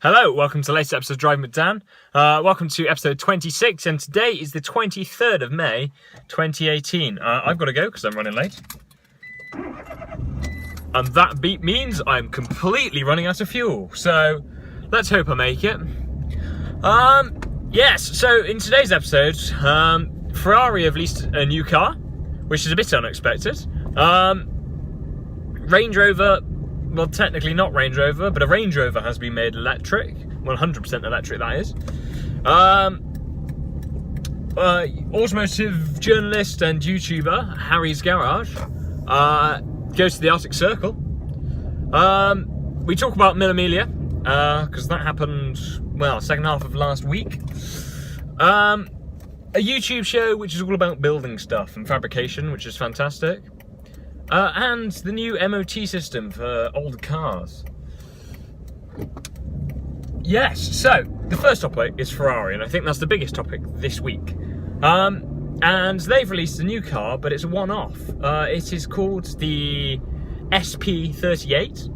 Hello, welcome to the latest episode of Driving with Dan. Welcome to episode 26, and today is the 23rd of May, 2018. I've got to go because I'm running late. And that beep means I'm completely running out of fuel. So, let's hope I make it. Yes, so in today's episode, Ferrari have released a new car, which is a bit unexpected. Range Rover, well, technically not Range Rover, but a Range Rover has been made electric. 100% electric, that is. Automotive journalist and YouTuber Harry's Garage goes to the Arctic Circle. We talk about Mille Miglia, because that happened, well, second half of last week. A YouTube show which is all about building stuff and fabrication, which is fantastic. And the new MOT system for old cars. Yes, so the first topic is Ferrari, and I think that's the biggest topic this week. And they've released a new car, but it's a one-off. It is called the SP38,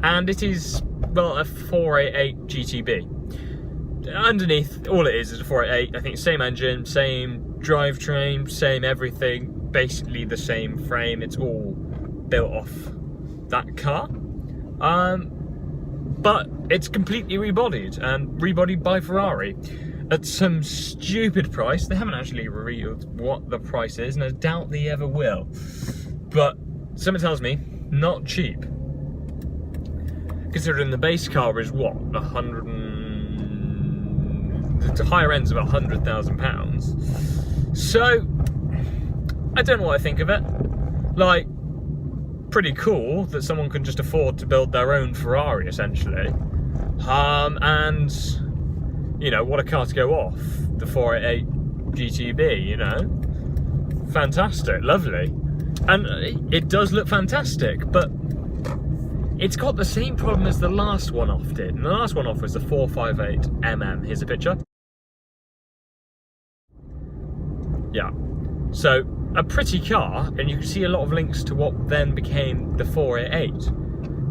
and it is, well, a 488 GTB. Underneath, all it is a 488. I think same engine, same drivetrain, same everything, basically the same frame. It's all built off that car. But it's completely rebodied, and rebodied by Ferrari at some stupid price. They haven't actually revealed what the price is, and I doubt they ever will. But something tells me, not cheap. Considering the base car is what, the higher end's about £100,000. So I don't know what I think of it. Like, pretty cool that someone can just afford to build their own Ferrari, essentially. And, you know, what a car to go off. The 488 GTB, you know. Fantastic, lovely. And it does look fantastic, but it's got the same problem as the last one-off did. And the last one-off was the 458mm. Here's a picture. Yeah. So, a pretty car, and you can see a lot of links to what then became the 488.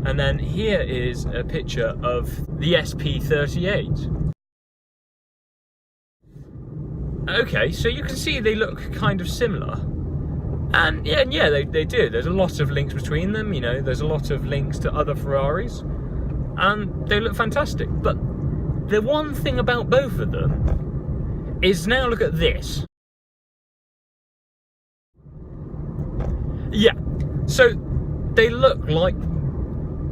And then here is a picture of the SP38. Okay, so you can see they look kind of similar. And yeah, they do. There's a lot of links between them, you know, there's a lot of links to other Ferraris. And they look fantastic. But the one thing about both of them is, now look at this. Yeah, so they look like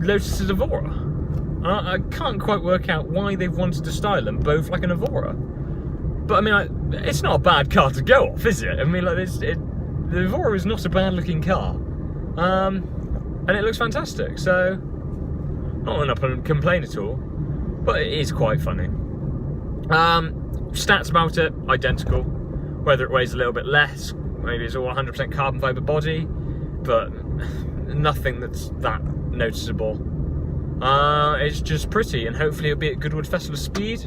Lotus Evora. I can't quite work out why they've wanted to style them both like an Evora. But I mean, it's not a bad car to go off, is it? I mean, like the Evora is not a bad looking car, and it looks fantastic. So, not enough to complain at all, but it is quite funny. Stats about it, identical. Whether it weighs a little bit less, maybe it's all 100% carbon fibre body, but nothing that's that noticeable. It's just pretty, and hopefully it'll be at Goodwood Festival speed,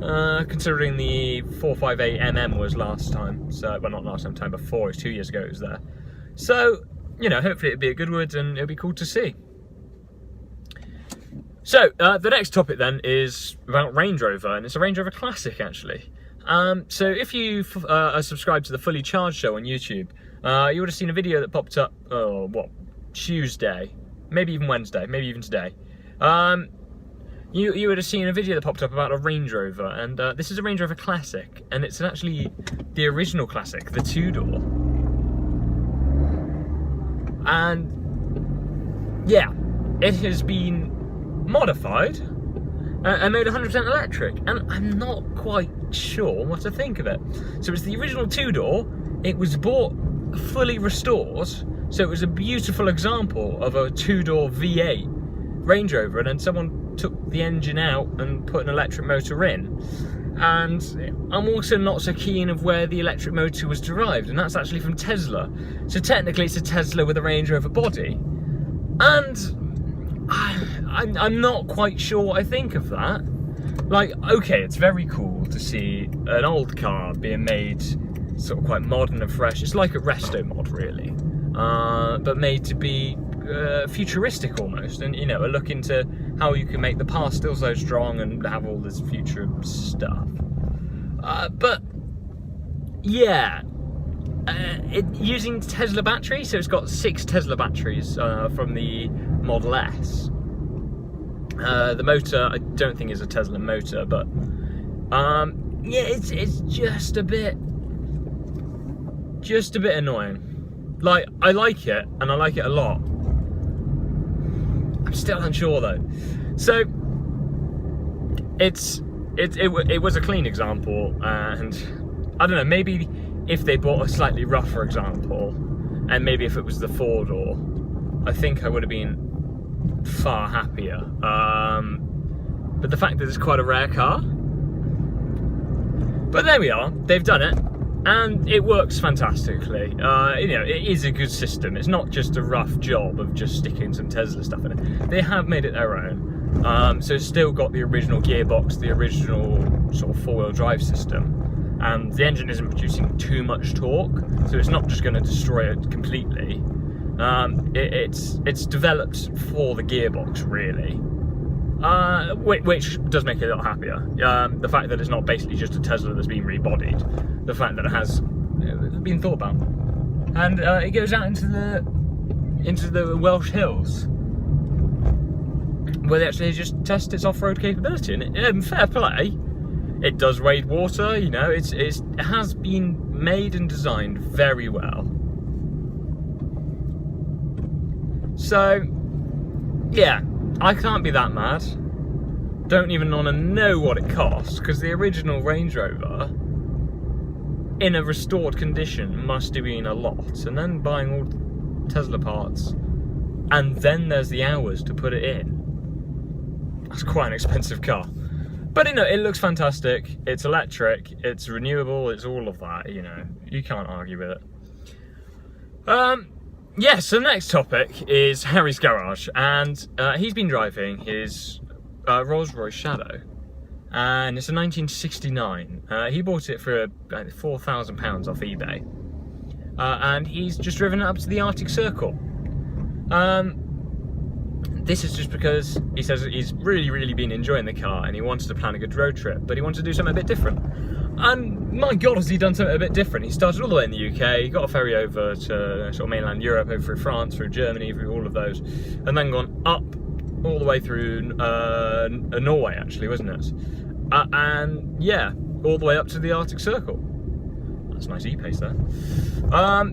considering the 458mm was last time. So, well, not last time before, it was 2 years ago it was there. So, you know, hopefully it'll be at Goodwood, and it'll be cool to see. So, the next topic then is about Range Rover, and it's a Range Rover Classic, actually. So if you are subscribed to the Fully Charged show on YouTube, you would have seen a video that popped up, Tuesday, maybe even Wednesday, maybe even today. You would have seen a video that popped up about a Range Rover, and this is a Range Rover Classic, and it's actually the original Classic, the two-door. And yeah, it has been modified and made 100% electric, and I'm not quite sure what to think of it. So it's the original two-door. It was bought fully restored, so it was a beautiful example of a two-door V8 Range Rover, and then someone took the engine out and put an electric motor in. And I'm also not so keen of where the electric motor was derived, and that's actually from Tesla. So technically it's a Tesla with a Range Rover body, and I'm not quite sure what I think of that. Like, okay, it's very cool to see an old car being made sort of quite modern and fresh. It's like a resto mod, really, but made to be futuristic almost, and, you know, a look into how you can make the past still so strong and have all this future stuff. But yeah, using Tesla batteries, so it's got 6 Tesla batteries from the Model S. The motor, I don't think is a Tesla motor, but yeah, it's just a bit annoying. Like, I like it, and I like it a lot. I'm still unsure though. So it was a clean example, and I don't know, maybe if they bought a slightly rougher example, and maybe if it was the 4-door, I think I would have been far happier. But the fact that it's quite a rare car. But there we are, they've done it, and it works fantastically. You know, it is a good system. It's not just a rough job of just sticking some Tesla stuff in it. They have made it their own. So it's still got the original gearbox, the original sort of 4-wheel drive system, and the engine isn't producing too much torque, so it's not just going to destroy it completely. It's developed for the gearbox, really, which does make it a lot happier. The fact that it's not basically just a Tesla that's been rebodied, the fact that it has been thought about, and it goes out into the Welsh hills, where they actually just test its off-road capability. And fair play, it does wade water. You know, it has been made and designed very well. So, yeah, I can't be that mad. Don't even want to know what it costs, because the original Range Rover, in a restored condition, must have been a lot. And then buying all Tesla parts, and then there's the hours to put it in. That's quite an expensive car. But, you know, it looks fantastic. It's electric, it's renewable, it's all of that, you know. You can't argue with it. Yes, so the next topic is Harry's garage, and he's been driving his Rolls-Royce Shadow, and it's a 1969. He bought it for £4,000 off eBay, and he's just driven it up to the Arctic Circle. This is just because he says that he's really been enjoying the car, and he wanted to plan a good road trip, but he wanted to do something a bit different. And my God, has he done something a bit different. He started all the way in the UK, he got a ferry over to sort of mainland Europe, over through France, through Germany, through all of those, and then gone up all the way through Norway, actually, wasn't it? And yeah, all the way up to the Arctic Circle. That's a nice E-pace there.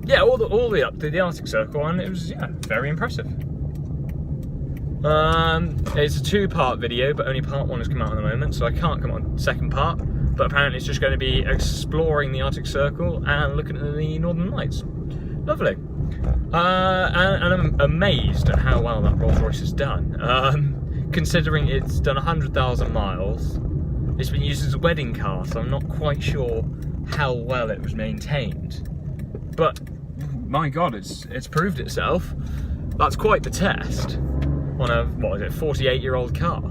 Yeah, all the way up to the Arctic Circle, and it was, yeah, very impressive. It's a 2-part video, but only part 1 has come out at the moment, so I can't come on the second part. But apparently it's just going to be exploring the Arctic Circle and looking at the Northern Lights. Lovely. And I'm amazed at how well that Rolls-Royce has done. Considering it's done 100,000 miles, it's been used as a wedding car, so I'm not quite sure how well it was maintained. But my God, it's proved itself. That's quite the test on a, what is it, 48-year-old car.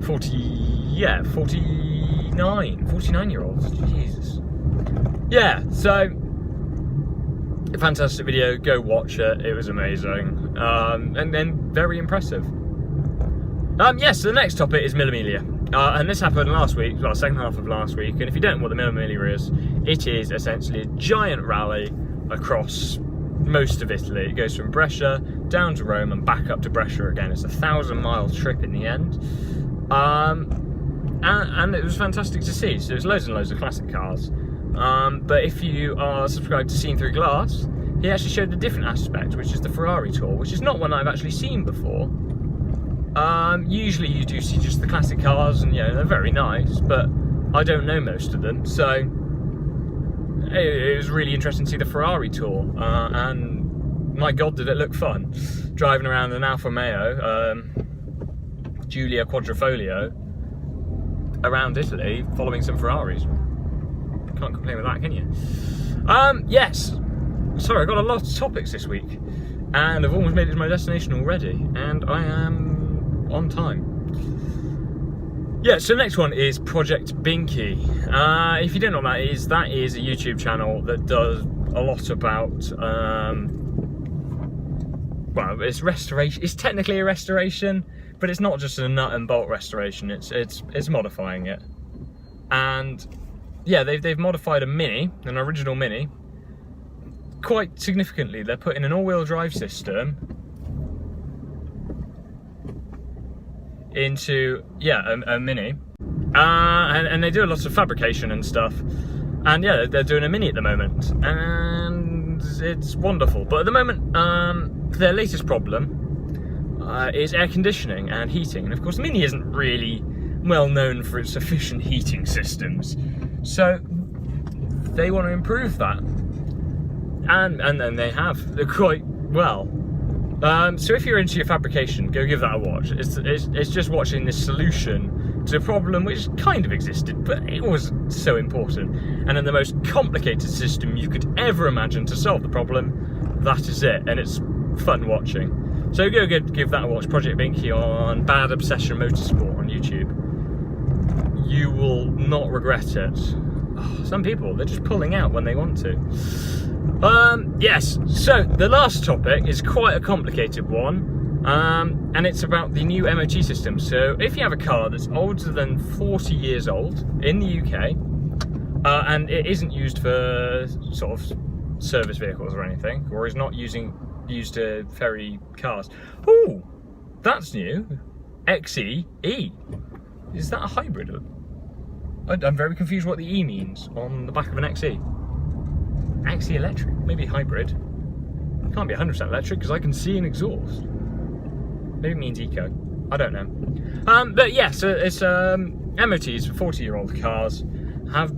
49-year-olds, Jesus. Yeah, so, a fantastic video, go watch it, it was amazing, and then very impressive. Yes, so the next topic is Mille Miglia, and this happened last week, well, second half of last week, and if you don't know what the Mille Miglia is, it is essentially a giant rally across most of Italy. It goes from Brescia down to Rome and back up to Brescia again. It's a 1,000-mile trip in the end. And it was fantastic to see. So there's loads and loads of classic cars. But if you are subscribed to Seen Through Glass, he actually showed a different aspect, which is the Ferrari tour, which is not one I've actually seen before. Usually you do see just the classic cars, and yeah, they're very nice, but I don't know most of them. So it was really interesting to see the Ferrari tour, and my God, did it look fun. Driving around an Alfa Romeo, Giulia Quadrifoglio, around Italy, following some Ferraris. Can't complain with that, can you? Yes. Sorry, I got a lot of topics this week, and I've almost made it to my destination already, and I am on time. Yeah, so the next one is Project Binky. If you don't know what that is a YouTube channel that does a lot about well, it's restoration. It's technically a restoration, but it's not just a nut and bolt restoration. It's modifying it. And yeah, they've modified a Mini, an original Mini, quite significantly. They're putting an all-wheel drive system into, yeah, a Mini, and they do a lot of fabrication and stuff. And yeah, they're doing a Mini at the moment, and it's wonderful. But at the moment, their latest problem is air conditioning and heating. And of course, Mini isn't really well known for its efficient heating systems, so they want to improve that. And they have. They're quite well. So if you're into your fabrication, go give that a watch. It's just watching this solution to a problem which kind of existed, but it was so important. And in the most complicated system you could ever imagine to solve the problem, that is it. And it's fun watching. So go give that a watch. Project Binky on Bad Obsession Motorsport on YouTube. You will not regret it. Oh, some people, they're just pulling out when they want to. Yes, so the last topic is quite a complicated one, and it's about the new MOT system. So if you have a car that's older than 40 years old in the UK, and it isn't used for sort of service vehicles or anything, or is not used to ferry cars. Ooh, that's new. XE. Is that a hybrid? I'm very confused what the E means on the back of an XE. XE electric, maybe hybrid. Can't be 100% electric because I can see an exhaust. Maybe it means eco. I don't know. But yeah, so it's MOTs for 40-year-old cars have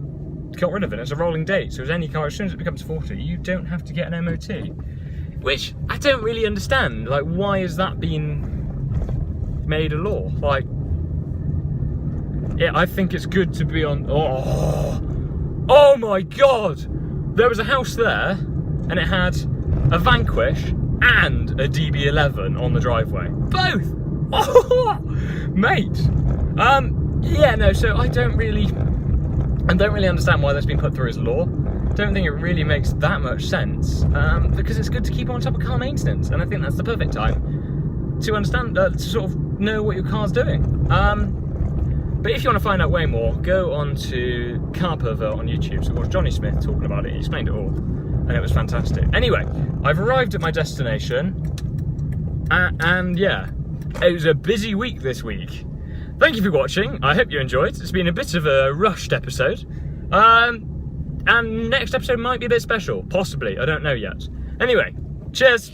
got rid of it. It's a rolling date, so as any car, as soon as it becomes 40, you don't have to get an MOT. Which I don't really understand. Like, why has that been made a law? Like, yeah, I think it's good to be on. Oh my God! There was a house there, and it had a Vanquish and a DB11 on the driveway. Both! Oh, mate! Yeah, no, so I don't really understand why that's been put through as law. Don't think it really makes that much sense, because it's good to keep on top of car maintenance, and I think that's the perfect time to understand, to sort of know what your car's doing. But if you want to find out way more, go on to Car Pervert on YouTube. So it was Johnny Smith talking about it. He explained it all, and it was fantastic. Anyway, I've arrived at my destination, and yeah, it was a busy week this week. Thank you for watching. I hope you enjoyed. It's been a bit of a rushed episode, and next episode might be a bit special, possibly. I don't know yet. Anyway, cheers.